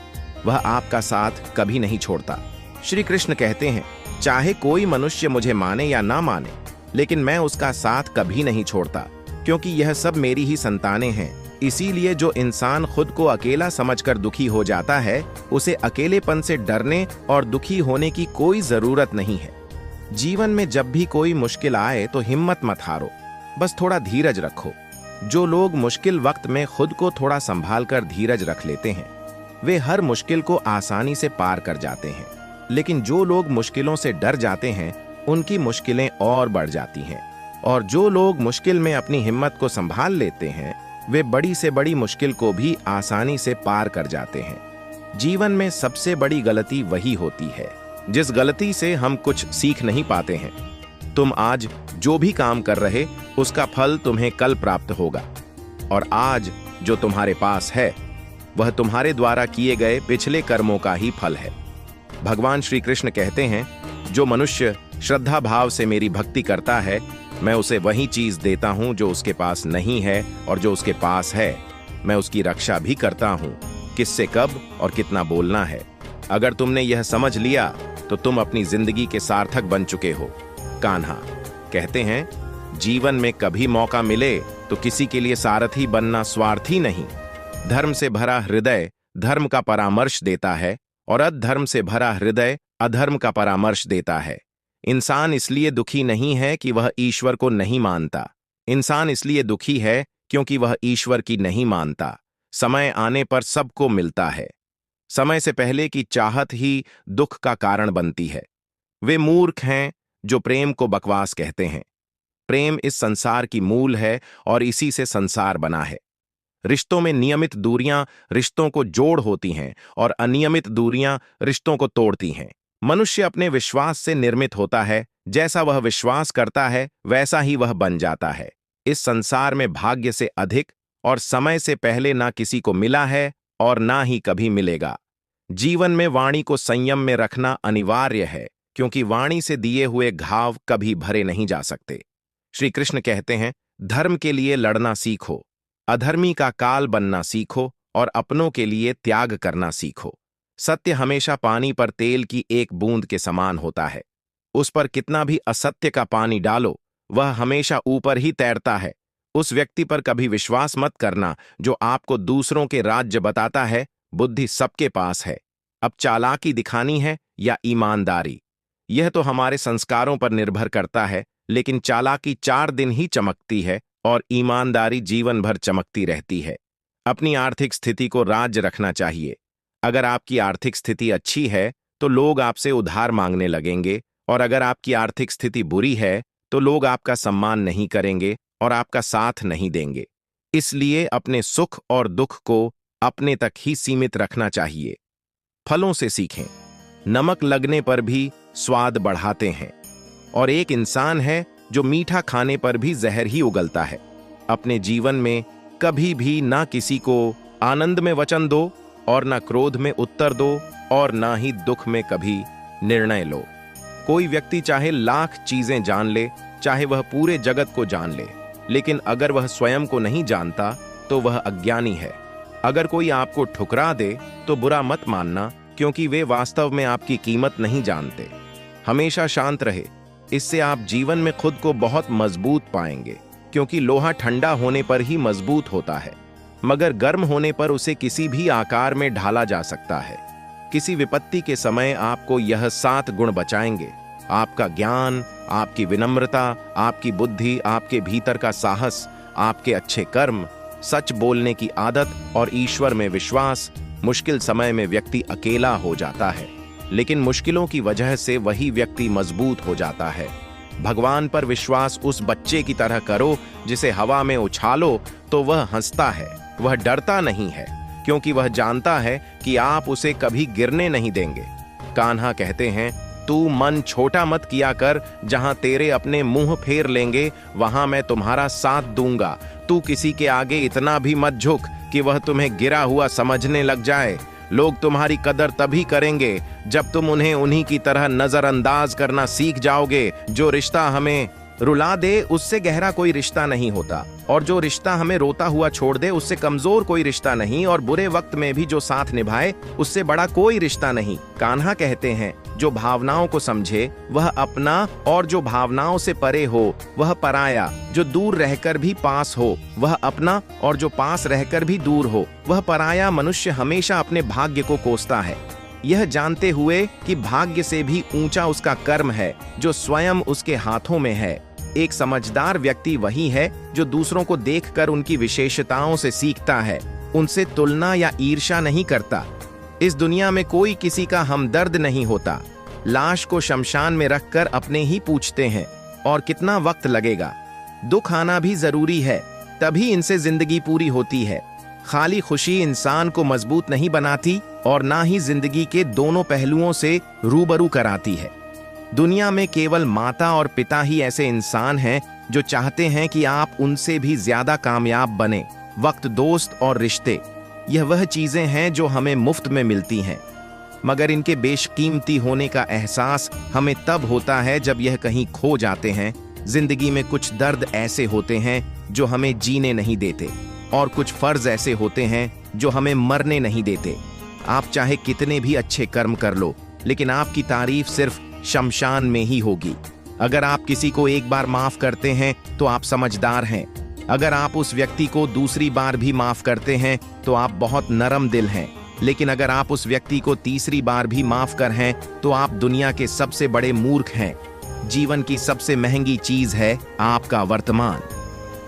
वह आपका साथ कभी नहीं छोड़ता। श्री कृष्ण कहते हैं, चाहे कोई मनुष्य मुझे माने या ना माने, लेकिन मैं उसका साथ कभी नहीं छोड़ता, क्योंकि यह सब मेरी ही संतानें हैं। इसीलिए जो इंसान खुद को अकेला समझकर दुखी हो जाता है, उसे अकेलेपन से डरने और दुखी होने की कोई जरूरत नहीं है। जीवन में जब भी कोई मुश्किल आए तो हिम्मत मत हारो, बस थोड़ा धीरज रखो। जो लोग मुश्किल वक्त में खुद को थोड़ा संभाल कर धीरज रख लेते हैं, वे हर मुश्किल को आसानी से पार कर जाते हैं। लेकिन जो लोग मुश्किलों से डर जाते हैं, उनकी मुश्किलें और बढ़ जाती हैं। और जो लोग मुश्किल में अपनी हिम्मत को संभाल लेते हैं, वे बड़ी से बड़ी मुश्किल को भी आसानी से पार कर जाते हैं। जीवन में सबसे बड़ी गलती वही होती है जिस गलती से हम कुछ सीख नहीं पाते हैं। तुम आज जो भी काम कर रहे, उसका फल तुम्हें कल प्राप्त होगा, और आज जो तुम्हारे पास है वह तुम्हारे द्वारा किए गए पिछले कर्मों का ही फल है। भगवान श्री कृष्ण कहते हैं, जो मनुष्य श्रद्धा भाव से मेरी भक्ति करता है, मैं उसे वही चीज देता हूं जो उसके पास नहीं है, और जो उसके पास है मैं उसकी रक्षा भी करता हूं। किससे कब और कितना बोलना है। अगर तुमने यह समझ लिया तो तुम अपनी जिंदगी के सार्थक बन चुके हो। कान्हा कहते हैं, जीवन में कभी मौका मिले तो किसी के लिए सारथी बनना स्वार्थी नहीं। धर्म से भरा हृदय धर्म का परामर्श देता है, और अधर्म से भरा हृदय अधर्म का परामर्श देता है। इंसान इसलिए दुखी नहीं है कि वह ईश्वर को नहीं मानता। इंसान इसलिए दुखी है क्योंकि वह ईश्वर की नहीं मानता। समय आने पर सबको मिलता है। समय से पहले की चाहत ही दुख का कारण बनती है। वे मूर्ख हैं जो प्रेम को बकवास कहते हैं। प्रेम इस संसार की मूल है और इसी से संसार बना है। रिश्तों में नियमित दूरियां रिश्तों को जोड़ होती हैं और अनियमित दूरियां रिश्तों को तोड़ती हैं। मनुष्य अपने विश्वास से निर्मित होता है, जैसा वह विश्वास करता है वैसा ही वह बन जाता है। इस संसार में भाग्य से अधिक और समय से पहले ना किसी को मिला है और ना ही कभी मिलेगा। जीवन में वाणी को संयम में रखना अनिवार्य है, क्योंकि वाणी से दिए हुए घाव कभी भरे नहीं जा सकते। श्री कृष्ण कहते हैं, धर्म के लिए लड़ना सीखो, अधर्मी का काल बनना सीखो और अपनों के लिए त्याग करना सीखो। सत्य हमेशा पानी पर तेल की एक बूंद के समान होता है। उस पर कितना भी असत्य का पानी डालो, वह हमेशा ऊपर ही तैरता है। उस व्यक्ति पर कभी विश्वास मत करना जो आपको दूसरों के राज्य बताता है। बुद्धि सबके पास है। अब चालाकी दिखानी है या ईमानदारी, यह तो हमारे संस्कारों पर निर्भर करता है, लेकिन चालाकी 4 दिन ही चमकती है और ईमानदारी जीवन भर चमकती रहती है। अपनी आर्थिक स्थिति को राज्य रखना चाहिए। अगर आपकी आर्थिक स्थिति अच्छी है तो लोग आपसे उधार मांगने लगेंगे, और अगर आपकी आर्थिक स्थिति बुरी है तो लोग आपका सम्मान नहीं करेंगे और आपका साथ नहीं देंगे। इसलिए अपने सुख और दुख को अपने तक ही सीमित रखना चाहिए। फलों से सीखें, नमक लगने पर भी स्वाद बढ़ाते हैं, और एक इंसान है जो मीठा खाने पर भी जहर ही उगलता है। अपने जीवन में कभी भी ना किसी को आनंद में वचन दो और ना क्रोध में उत्तर दो और ना ही दुख में कभी निर्णय लो। कोई व्यक्ति चाहे लाख चीजें जान ले, चाहे वह पूरे जगत को जान ले, लेकिन अगर वह स्वयं को नहीं जानता तो वह अज्ञानी है। अगर कोई आपको ठुकरा दे तो बुरा मत मानना, क्योंकि वे वास्तव में आपकी कीमत नहीं जानते। हमेशा शांत रहे, इससे आप जीवन में खुद को बहुत मजबूत पाएंगे, क्योंकि लोहा ठंडा होने पर ही मजबूत होता है, मगर गर्म होने पर उसे किसी भी आकार में ढाला जा सकता है। किसी विपत्ति के समय आपको यह 7 गुण बचाएंगे: आपका ज्ञान, आपकी विनम्रता, आपकी बुद्धि, आपके भीतर का साहस, आपके अच्छे कर्म, सच बोलने की आदत और ईश्वर में विश्वास। मुश्किल समय में व्यक्ति अकेला हो जाता है, लेकिन मुश्किलों की वजह से वही व्यक्ति मजबूत हो जाता है। भगवान पर विश्वास उस बच्चे की तरह करो जिसे हवा में उछालो तो वह हंसता है, वह डरता नहीं है, क्योंकि वह जानता है कि आप उसे कभी गिरने नहीं देंगे। कान्हा कहते हैं, तू मन छोटा मत किया कर, जहां तेरे अपने मुंह फेर लेंगे वहां मैं तुम्हारा साथ दूंगा। तू किसी के आगे इतना भी मत झुक कि वह तुम्हें गिरा हुआ समझने लग जाए। लोग तुम्हारी कदर तभी करेंगे जब तुम उन्हें उन्हीं की तरह नजरअंदाज करना सीख जाओगे। जो रिश्ता हमें रुला दे उससे गहरा कोई रिश्ता नहीं होता, और जो रिश्ता हमें रोता हुआ छोड़ दे उससे कमजोर कोई रिश्ता नहीं, और बुरे वक्त में भी जो साथ निभाए उससे बड़ा कोई रिश्ता नहीं। कान्हा कहते हैं, जो भावनाओं को समझे वह अपना, और जो भावनाओं से परे हो वह पराया। जो दूर रहकर भी पास हो वह अपना, और जो पास रहकर भी दूर हो वह पराया। मनुष्य हमेशा अपने भाग्य को कोसता है, यह जानते हुए कि भाग्य से भी ऊंचा उसका कर्म है जो स्वयं उसके हाथों में है। एक समझदार व्यक्ति वही है जो दूसरों को देखकर उनकी विशेषताओं से सीखता है, उनसे तुलना या ईर्ष्या नहीं करता। इस दुनिया में कोई किसी का हमदर्द नहीं होता। लाश को शमशान में रखकर अपने ही पूछते हैं, और कितना वक्त लगेगा। दुख आना भी जरूरी है, तभी इनसे जिंदगी पूरी होती है। खाली खुशी इंसान को मजबूत नहीं बनाती और ना ही जिंदगी के दोनों पहलुओं से रूबरू कराती है। दुनिया में केवल माता और पिता ही ऐसे इंसान हैं जो चाहते हैं कि आप उनसे भी ज्यादा कामयाब बने। वक्त, दोस्त और रिश्ते, यह वह चीजें हैं जो हमें मुफ्त में मिलती हैं, मगर इनके बेशकीमती होने का एहसास हमें तब होता है जब यह कहीं खो जाते हैं। जिंदगी में कुछ दर्द ऐसे होते हैं जो हमें जीने नहीं देते, और कुछ फर्ज ऐसे होते हैं जो हमें मरने नहीं देते। आप चाहे कितने भी अच्छे कर्म कर लो, लेकिन आपकी तारीफ सिर्फ शमशान में ही होगी। अगर आप किसी को एक बार माफ करते हैं तो आप समझदार हैं। अगर आप उस व्यक्ति को दूसरी बार भी माफ करते हैं तो आप बहुत नरम दिल हैं। लेकिन अगर आप उस व्यक्ति को तीसरी बार भी माफ कर हैं तो आप दुनिया के सबसे बड़े मूर्ख हैं। जीवन की सबसे महंगी चीज है आपका वर्तमान,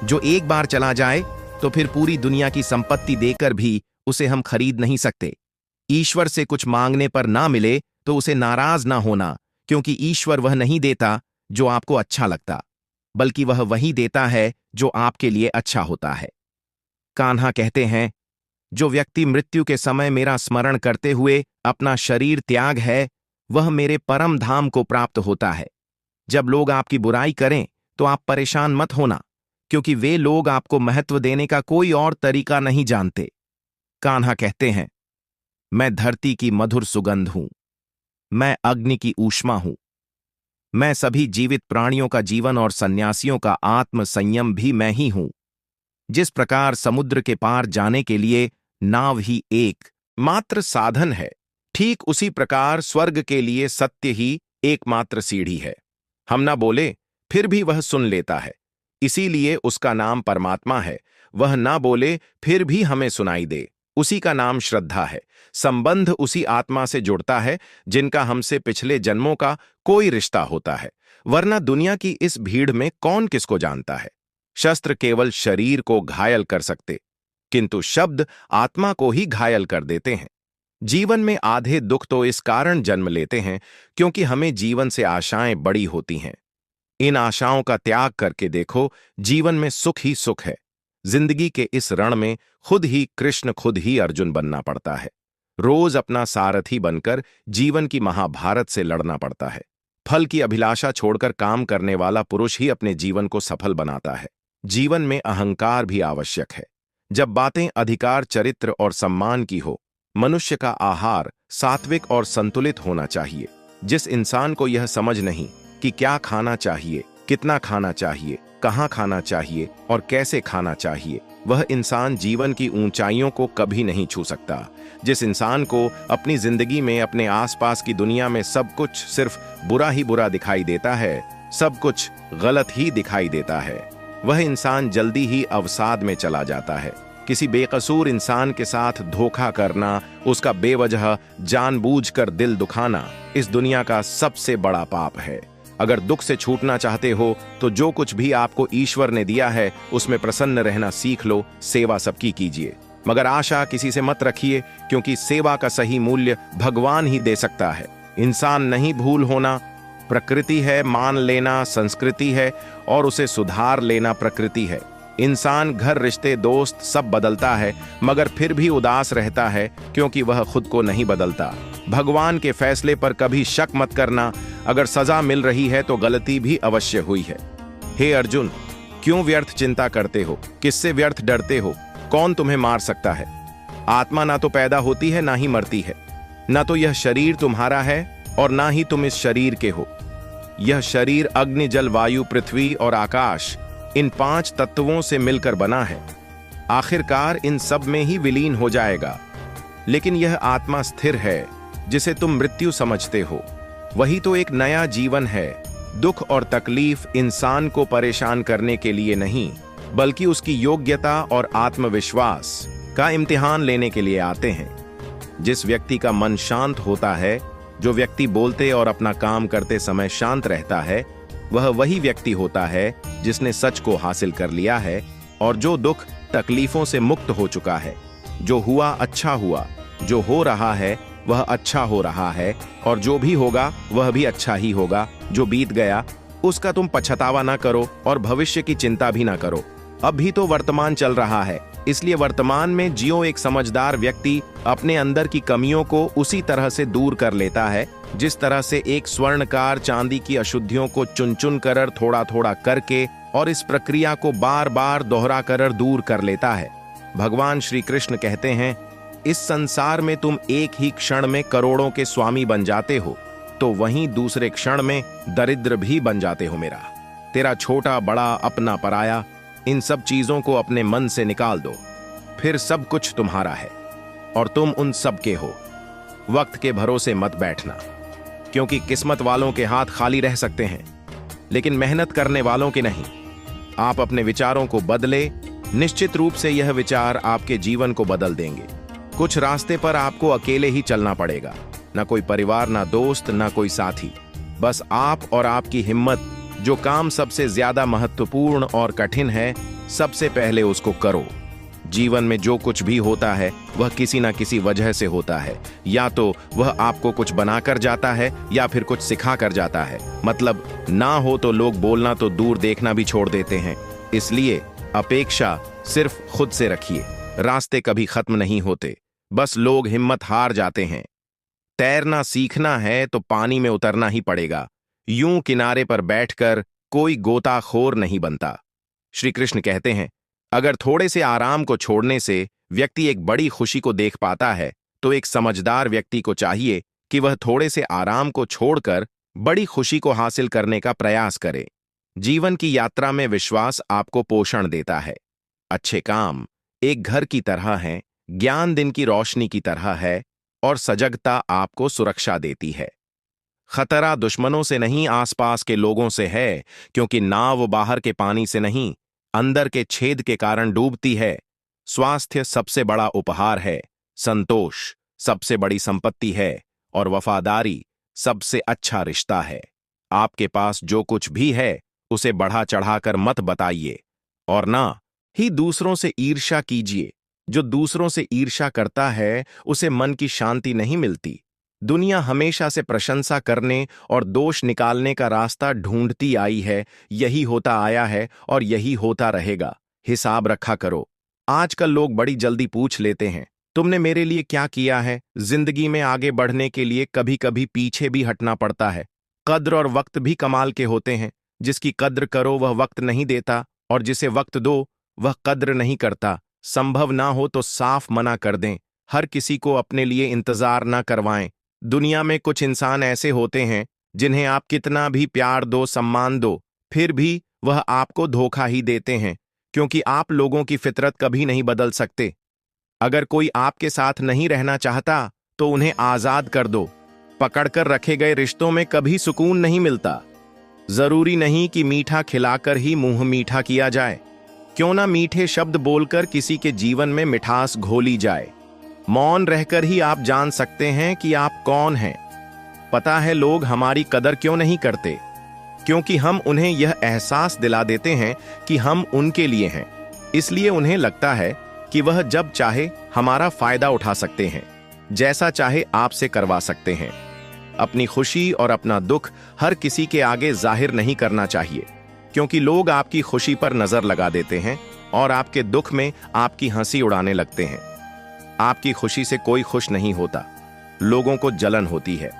जो एक बार चला जाए तो फिर पूरी दुनिया की संपत्ति देकर भी उसे हम खरीद नहीं सकते। ईश्वर से कुछ मांगने पर ना मिले तो उसे नाराज ना होना, क्योंकि ईश्वर वह नहीं देता जो आपको अच्छा लगता, बल्कि वह वही देता है जो आपके लिए अच्छा होता है। कान्हा कहते हैं, जो व्यक्ति मृत्यु के समय मेरा स्मरण करते हुए अपना शरीर त्याग है, वह मेरे परम धाम को प्राप्त होता है। जब लोग आपकी बुराई करें तो आप परेशान मत होना, क्योंकि वे लोग आपको महत्व देने का कोई और तरीका नहीं जानते। कान्हा कहते हैं, मैं धरती की मधुर सुगंध हूं, मैं अग्नि की ऊष्मा हूं, मैं सभी जीवित प्राणियों का जीवन और सन्यासियों का आत्म संयम भी मैं ही हूं। जिस प्रकार समुद्र के पार जाने के लिए नाव ही एक मात्र साधन है, ठीक उसी प्रकार स्वर्ग के लिए सत्य ही एकमात्र सीढ़ी है। हम ना बोले फिर भी वह सुन लेता है, इसीलिए उसका नाम परमात्मा है। वह ना बोले फिर भी हमें सुनाई दे, उसी का नाम श्रद्धा है। संबंध उसी आत्मा से जुड़ता है जिनका हमसे पिछले जन्मों का कोई रिश्ता होता है, वरना दुनिया की इस भीड़ में कौन किसको जानता है। शस्त्र केवल शरीर को घायल कर सकते, किंतु शब्द आत्मा को ही घायल कर देते हैं। जीवन में आधे दुख तो इस कारण जन्म लेते हैं क्योंकि हमें जीवन से आशाएं बड़ी होती हैं। इन आशाओं का त्याग करके देखो, जीवन में सुख ही सुख है। जिंदगी के इस रण में खुद ही कृष्ण, खुद ही अर्जुन बनना पड़ता है। रोज अपना सारथी बनकर जीवन की महाभारत से लड़ना पड़ता है। फल की अभिलाषा छोड़कर काम करने वाला पुरुष ही अपने जीवन को सफल बनाता है। जीवन में अहंकार भी आवश्यक है। जब बातें अधिकार, चरित्र और सम्मान की हो, मनुष्य का आहार सात्विक और संतुलित होना चाहिए। जिस इंसान को यह समझ नहीं कि क्या खाना चाहिए, कितना खाना चाहिए, कहाँ खाना चाहिए और कैसे खाना चाहिए, वह इंसान जीवन की ऊंचाइयों को कभी नहीं छू सकता। जिस इंसान को अपनी जिंदगी में, अपने आसपास की दुनिया में सब कुछ सिर्फ बुरा ही बुरा दिखाई देता है, सब कुछ गलत ही दिखाई देता है, वह इंसान जल्दी ही अवसाद में चला जाता है। किसी बेकसूर इंसान के साथ धोखा करना, उसका बेवजह जानबूझकर दिल दुखाना इस दुनिया का सबसे बड़ा पाप है। अगर दुख से छूटना चाहते हो तो जो कुछ भी आपको ईश्वर ने दिया है उसमें प्रसन्न रहना सीख लो। सेवा सबकी कीजिए, मगर आशा किसी से मत रखिए, क्योंकि सेवा का सही मूल्य भगवान ही दे सकता है। इंसान नहीं भूल होना प्रकृति है, मान लेना संस्कृति है और उसे सुधार लेना प्रकृति है। इंसान घर, रिश्ते, दोस्त सब बदलता है, मगर फिर भी उदास रहता है क्योंकि वह खुद को नहीं बदलता। भगवान के फैसले पर कभी शक मत करना। अगर सजा मिल रही है तो गलती भी अवश्य हुई है। हे अर्जुन, क्यों व्यर्थ चिंता करते हो? किससे व्यर्थ डरते हो? कौन तुम्हें मार सकता है? आत्मा ना तो पैदा होती है, ना ही मरती है। ना तो यह शरीर तुम्हारा है और ना ही तुम इस शरीर के हो। यह शरीर अग्नि, जल, वायु, पृथ्वी और आकाश, इन 5 तत्वों से मिलकर बना है। आखिरकार इन सब में ही विलीन हो जाएगा। लेकिन यह आत्मा स्थिर है जिसे तुम मृत्यु समझते हो, वही तो एक नया जीवन है। दुख और तकलीफ इंसान को परेशान करने के लिए नहीं, बल्कि उसकी योग्यता और आत्मविश्वास का इम्तिहान लेने के लिए आते हैं। जिस व्यक्ति का मन शांत होता है, जो व्यक्ति बोलते और अपना काम करते समय शांत रहता है, वह वही व्यक्ति होता है जिसने सच को हासिल कर लिया है और जो दुख तकलीफों से मुक्त हो चुका है। जो हुआ अच्छा हुआ, जो हो रहा है वह अच्छा हो रहा है और जो भी होगा वह भी अच्छा ही होगा। जो बीत गया उसका तुम पछतावा ना करो और भविष्य की चिंता भी ना करो। अभी तो वर्तमान चल रहा है, इसलिए वर्तमान में जियो। एक समझदार व्यक्ति अपने अंदर की कमियों को उसी तरह से दूर कर लेता है जिस तरह से एक स्वर्णकार चांदी की अशुद्धियों को चुन चुन कर, थोड़ा थोड़ा करके और इस प्रक्रिया को बार बार दोहरा कर दूर कर लेता है। भगवान श्री कृष्ण कहते हैं, इस संसार में तुम एक ही क्षण में करोड़ों के स्वामी बन जाते हो, तो वहीं दूसरे क्षण में दरिद्र भी बन जाते हो। मेरा, तेरा छोटा बड़ा, अपना पराया, इन सब चीजों को अपने मन से निकाल दो, फिर सब कुछ तुम्हारा है और तुम उन सब के हो। वक्त के भरोसे मत बैठना, क्योंकि किस्मत वालों के हाथ खाली रह सकते हैं, लेकिन मेहनत करने वालों के नहीं। आप अपने विचारों को बदले, निश्चित रूप से यह विचार आपके जीवन को बदल देंगे। कुछ रास्ते पर आपको अकेले ही चलना पड़ेगा, ना कोई परिवार, ना दोस्त, ना कोई साथी, बस आप और आपकी हिम्मत। जो काम सबसे ज्यादा महत्वपूर्ण और कठिन है, सबसे पहले उसको करो। जीवन में जो कुछ भी होता है वह किसी ना किसी वजह से होता है। या तो वह आपको कुछ बनाकर जाता है या फिर कुछ सिखा कर जाता है। मतलब ना हो तो लोग बोलना तो दूर, देखना भी छोड़ देते हैं। इसलिए अपेक्षा सिर्फ खुद से रखिए। रास्ते कभी खत्म नहीं होते, बस लोग हिम्मत हार जाते हैं। तैरना सीखना है तो पानी में उतरना ही पड़ेगा। यूं किनारे पर बैठकर कोई गोताखोर नहीं बनता। श्री कृष्ण कहते हैं, अगर थोड़े से आराम को छोड़ने से व्यक्ति एक बड़ी खुशी को देख पाता है, तो एक समझदार व्यक्ति को चाहिए कि वह थोड़े से आराम को छोड़कर बड़ी खुशी को हासिल करने का प्रयास करे। जीवन की यात्रा में विश्वास आपको पोषण देता है। अच्छे काम एक घर की तरह हैं, ज्ञान दिन की रोशनी की तरह है, और सजगता आपको सुरक्षा देती है। खतरा दुश्मनों से नहीं, आसपास के लोगों से है, क्योंकि नाव बाहर के पानी से नहीं, अंदर के छेद के कारण डूबती है। स्वास्थ्य सबसे बड़ा उपहार है, संतोष सबसे बड़ी संपत्ति है, और वफादारी सबसे अच्छा रिश्ता है। आपके पास जो कुछ भी है उसे बढ़ा चढ़ाकर मत बताइए, और ना ही दूसरों से ईर्ष्या कीजिए। जो दूसरों से ईर्ष्या करता है उसे मन की शांति नहीं मिलती। दुनिया हमेशा से प्रशंसा करने और दोष निकालने का रास्ता ढूंढती आई है। यही होता आया है और यही होता रहेगा। हिसाब रखा करो। आजकल लोग बड़ी जल्दी पूछ लेते हैं, तुमने मेरे लिए क्या किया है? जिंदगी में आगे बढ़ने के लिए कभी कभी पीछे भी हटना पड़ता है। कद्र और वक्त भी कमाल के होते हैं। जिसकी कद्र करो वह वक्त नहीं देता, और जिसे वक्त दो वह कद्र नहीं करता। संभव ना हो तो साफ मना कर दें। हर किसी को अपने लिए इंतजार ना करवाएं। दुनिया में कुछ इंसान ऐसे होते हैं जिन्हें आप कितना भी प्यार दो, सम्मान दो, फिर भी वह आपको धोखा ही देते हैं, क्योंकि आप लोगों की फितरत कभी नहीं बदल सकते। अगर कोई आपके साथ नहीं रहना चाहता तो उन्हें आजाद कर दो। पकड़कर रखे गए रिश्तों में कभी सुकून नहीं मिलता। जरूरी नहीं कि मीठा खिलाकर ही मुंह मीठा किया जाए। क्यों ना मीठे शब्द बोलकर किसी के जीवन में मिठास घोली जाए। मौन रहकर ही आप जान सकते हैं कि आप कौन हैं। पता है लोग हमारी कदर क्यों नहीं करते? क्योंकि हम उन्हें यह एहसास दिला देते हैं कि हम उनके लिए हैं। इसलिए उन्हें लगता है कि वह जब चाहे हमारा फायदा उठा सकते हैं, जैसा चाहे आपसे करवा सकते हैं। अपनी खुशी और अपना दुख हर किसी के आगे जाहिर नहीं करना चाहिए, क्योंकि लोग आपकी खुशी पर नजर लगा देते हैं और आपके दुख में आपकी हंसी उड़ाने लगते हैं। आपकी खुशी से कोई खुश नहीं होता, लोगों को जलन होती है।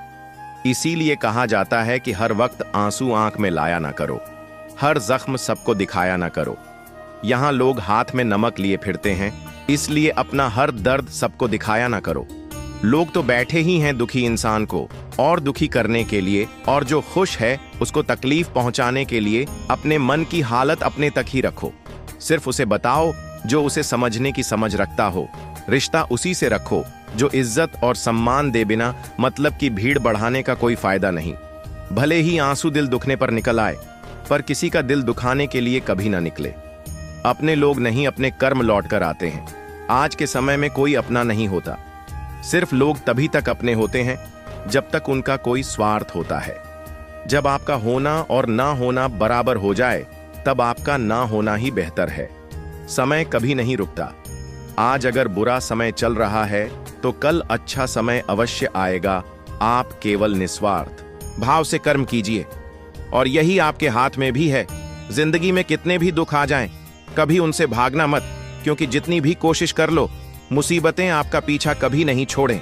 इसीलिए कहा जाता है कि हर वक्त आंसू आंख में लाया ना करो, हर जख्म सबको दिखाया ना करो। यहां लोग हाथ में नमक लिए फिरते हैं, इसलिए अपना हर दर्द सबको दिखाया ना करो। लोग तो बैठे ही हैं दुखी इंसान को और दुखी करने के लिए, और जो खुश है उसको तकलीफ पहुंचाने के लिए अपने मन की हालत अपने तक ही रखो। सिर्फ उसे बताओ जो उसे समझने की समझ रखता हो। रिश्ता उसी से रखो जो इज्जत और सम्मान दे। बिना मतलब की भीड़ बढ़ाने का कोई फायदा नहीं। भले ही आंसू दिल दुखने पर निकल आए, पर किसी का दिल दुखाने के लिए कभी ना निकले। अपने लोग नहीं, अपने कर्म लौट कर आते हैं। आज के समय में कोई अपना नहीं होता। सिर्फ लोग तभी तक अपने होते हैं जब तक उनका कोई स्वार्थ होता है। जब आपका होना और ना होना बराबर हो जाए, तब आपका ना होना ही बेहतर है। समय कभी नहीं रुकता। आज अगर बुरा समय चल रहा है तो कल अच्छा समय अवश्य आएगा। आप केवल निस्वार्थ भाव से कर्म कीजिए, और यही आपके हाथ में भी है। जिंदगी में कितने भी दुख आ जाएं, कभी उनसे भागना मत, क्योंकि जितनी भी कोशिश कर लो, मुसीबतें आपका पीछा कभी नहीं छोड़ें।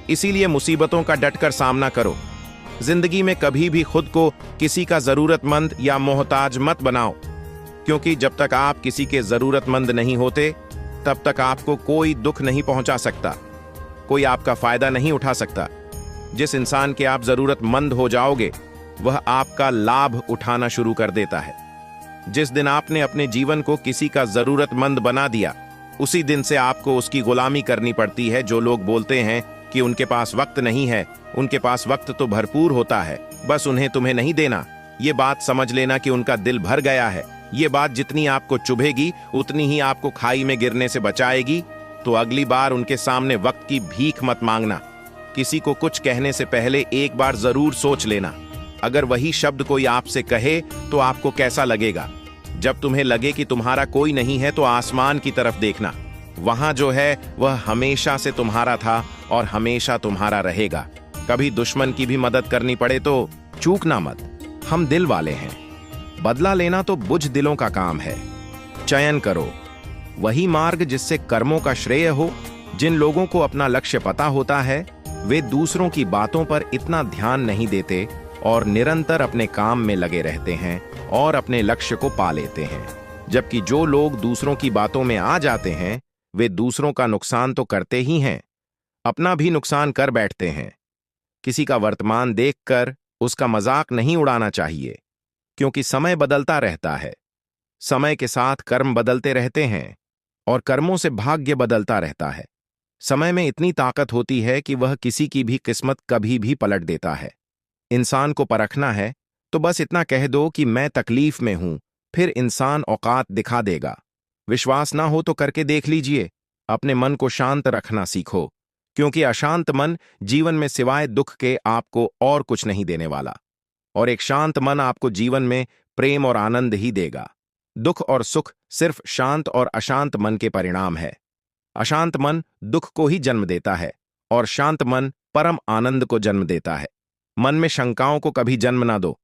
इसीलिए मुसीबतों का डटकर सामना करो। जिंदगी में कभी भी खुद को किसी का जरूरतमंद या मोहताज मत बनाओ, क्योंकि जब तक आप किसी के जरूरतमंद नहीं होते, तब तक आपको कोई दुख नहीं पहुंचा सकता, कोई आपका फायदा नहीं उठा सकता। जिस इंसान के आप जरूरतमंद हो जाओगे, वह आपका लाभ उठाना शुरू कर देता है। जिस दिन आपने अपने जीवन को किसी का जरूरतमंद बना दिया, उसी दिन से आपको उसकी गुलामी करनी पड़ती है। जो लोग बोलते हैं कि उनके पास वक्त नहीं है, उनके पास वक्त तो भरपूर होता है, बस उन्हें तुम्हें नहीं देना। ये बात समझ लेना कि उनका दिल भर गया है। ये बात जितनी आपको चुभेगी, उतनी ही आपको खाई में गिरने से बचाएगी। तो अगली बार उनके सामने वक्त की भीख मत मांगना। किसी को कुछ कहने से पहले एक बार जरूर सोच लेना। अगर वही शब्द कोई आपसे कहे तो आपको कैसा लगेगा? जब तुम्हें लगे कि तुम्हारा कोई नहीं है, तो आसमान की तरफ देखना। वहां जो है वह हमेशा से तुम्हारा था और हमेशा तुम्हारा रहेगा। कभी दुश्मन की भी मदद करनी पड़े तो चूकना मत। हम दिल वाले हैं। बदला लेना तो बुझ दिलों का काम है। चयन करो। वही मार्ग जिससे कर्मों का श्रेय हो। जिन लोगों को अपना लक्ष्य पता होता है वे दूसरों की बातों पर इतना ध्यान नहीं देते और निरंतर अपने काम में लगे रहते हैं और अपने लक्ष्य को पा लेते हैं। जबकि जो लोग दूसरों की बातों में आ जाते हैं वे दूसरों का नुकसान तो करते ही हैं, अपना भी नुकसान कर बैठते हैं। किसी का वर्तमान देखकर उसका मजाक नहीं उड़ाना चाहिए, क्योंकि समय बदलता रहता है। समय के साथ कर्म बदलते रहते हैं और कर्मों से भाग्य बदलता रहता है। समय में इतनी ताकत होती है कि वह किसी की भी किस्मत कभी भी पलट देता है। इंसान को परखना है तो बस इतना कह दो कि मैं तकलीफ में हूं, फिर इंसान औकात दिखा देगा। विश्वास ना हो तो करके देख लीजिए। अपने मन को शांत रखना सीखो, क्योंकि अशांत मन जीवन में सिवाय दुख के आपको और कुछ नहीं देने वाला, और एक शांत मन आपको जीवन में प्रेम और आनंद ही देगा। दुख और सुख सिर्फ शांत और अशांत मन के परिणाम है। अशांत मन दुख को ही जन्म देता है और शांत मन परम आनंद को जन्म देता है। मन में शंकाओं को कभी जन्म ना दो।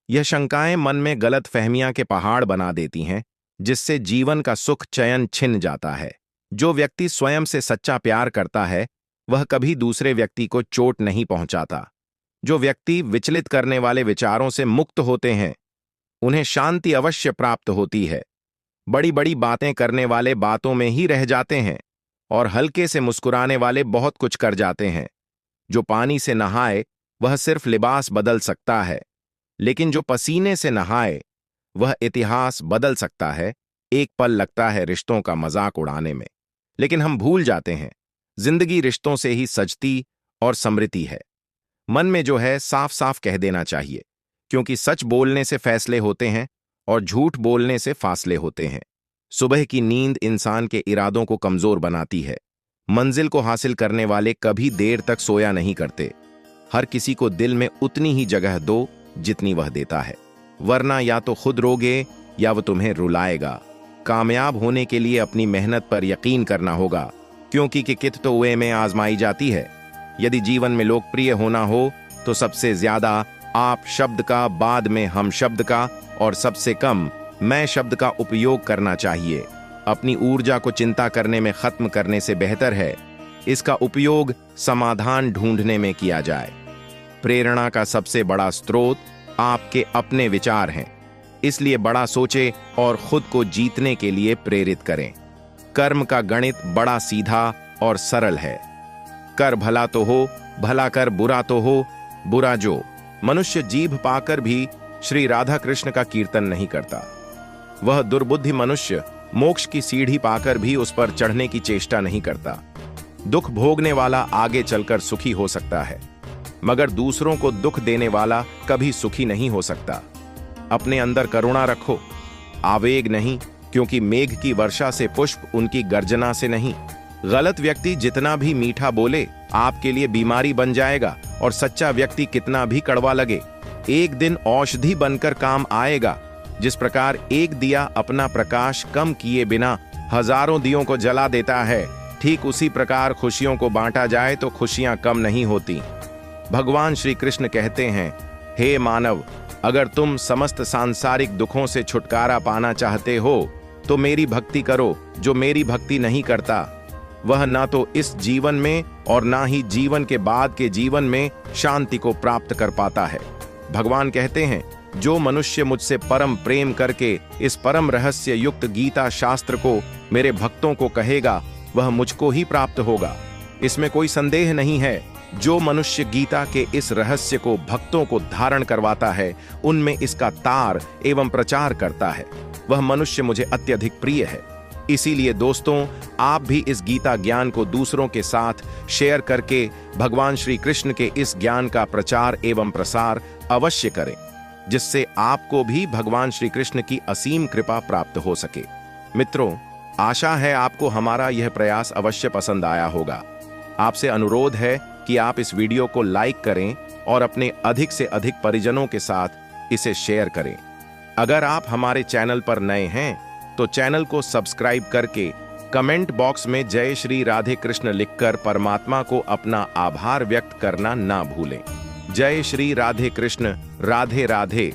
यह शंकाएं मन में गलत फहमियां के पहाड़ बना देती हैं, जिससे जीवन का सुख चयन छिन जाता है। जो व्यक्ति स्वयं से सच्चा प्यार करता है वह कभी दूसरे व्यक्ति को चोट नहीं पहुंचाता। जो व्यक्ति विचलित करने वाले विचारों से मुक्त होते हैं उन्हें शांति अवश्य प्राप्त होती है। बड़ी बड़ी बातें करने वाले बातों में ही रह जाते हैं और हल्के से मुस्कुराने वाले बहुत कुछ कर जाते हैं। जो पानी से नहाए वह सिर्फ लिबास बदल सकता है, लेकिन जो पसीने से नहाए वह इतिहास बदल सकता है। एक पल लगता है रिश्तों का मजाक उड़ाने में, लेकिन हम भूल जाते हैं जिंदगी रिश्तों से ही सजती और समृद्धि है। मन में जो है साफ साफ कह देना चाहिए, क्योंकि सच बोलने से फैसले होते हैं और झूठ बोलने से फासले होते हैं। सुबह की नींद इंसान के इरादों को कमजोर बनाती है। मंजिल को हासिल करने वाले कभी देर तक सोया नहीं करते। हर किसी को दिल में उतनी ही जगह दो जितनी वह देता है, वरना या तो खुद रोगे या वह तुम्हें रुलाएगा। कामयाब होने के लिए अपनी मेहनत पर यकीन करना होगा, क्योंकि कित तो वे में आजमाई जाती है। यदि जीवन में लोकप्रिय होना हो तो सबसे ज्यादा आप शब्द का, बाद में हम शब्द का और सबसे कम मैं शब्द का उपयोग करना चाहिए। अपनी ऊर्जा को चिंता करने में खत्म करने से बेहतर है इसका उपयोग समाधान ढूंढने में किया जाए। प्रेरणा का सबसे बड़ा स्रोत आपके अपने विचार हैं, इसलिए बड़ा सोचे और खुद को जीतने के लिए प्रेरित करें। कर्म का गणित बड़ा सीधा और सरल है। कर भला तो हो, भला कर बुरा तो हो, बुरा जो। मनुष्य जीभ पाकर भी श्री राधा कृष्ण का कीर्तन नहीं करता। वह दुर्बुद्धि मनुष्य मोक्ष की सीढ़ी पाकर भी उस पर चढ़ने की चेष्टा नहीं करता। दुख भोगने वाला आगे चलकर सुखी हो सकता है, मगर दूसरों को दुख देने वाला कभी सुखी नहीं हो सकता। अपने अंदर करुणा रखो, आवेग नहीं, क्योंकि मेघ की वर्षा से पुष्प उनकी गर्जना से नहीं। गलत व्यक्ति जितना भी मीठा बोले आपके लिए बीमारी बन जाएगा, और सच्चा व्यक्ति कितना भी कड़वा लगे एक दिन औषधि बनकर काम आएगा। जिस प्रकार एक दिया अपना प्रकाश कम किए बिना हजारों दियों को जला देता है, ठीक उसी प्रकार खुशियों को बांटा जाए तो खुशियां कम नहीं होती। भगवान श्री कृष्ण कहते हैं, हे मानव, अगर तुम समस्त सांसारिक दुखों से छुटकारा पाना चाहते हो तो मेरी भक्ति करो। जो मेरी भक्ति नहीं करता वह ना तो इस जीवन में और ना ही जीवन के बाद के जीवन में शांति को प्राप्त कर पाता है। भगवान कहते हैं, जो मनुष्य मुझसे परम प्रेम करके इस परम रहस्य युक्त गीता शास्त्र को मेरे भक्तों को कहेगा वह मुझको ही प्राप्त होगा। इसमें कोई संदेह नहीं है। जो मनुष्य गीता के इस रहस्य को भक्तों को धारण करवाता है, उनमें इसका तार एवं प्रचार करता है, वह मनुष्य मुझे अत्यधिक प्रिय है। इसीलिए दोस्तों, आप भी इस गीता ज्ञान को दूसरों के साथ शेयर करके भगवान श्री कृष्ण के इस ज्ञान का प्रचार एवं प्रसार अवश्य करें, जिससे आपको भी भगवान श्री कृष्ण की असीम कृपा प्राप्त हो सके। मित्रों, आशा है आपको हमारा यह प्रयास अवश्य पसंद आया होगा। आपसे अनुरोध है कि आप इस वीडियो को लाइक करें और अपने अधिक से अधिक परिजनों के साथ इसे शेयर करें। अगर आप हमारे चैनल पर नए हैं तो चैनल को सब्सक्राइब करके कमेंट बॉक्स में जय श्री राधे कृष्ण लिखकर परमात्मा को अपना आभार व्यक्त करना ना भूलें। जय श्री राधे कृष्ण। राधे राधे।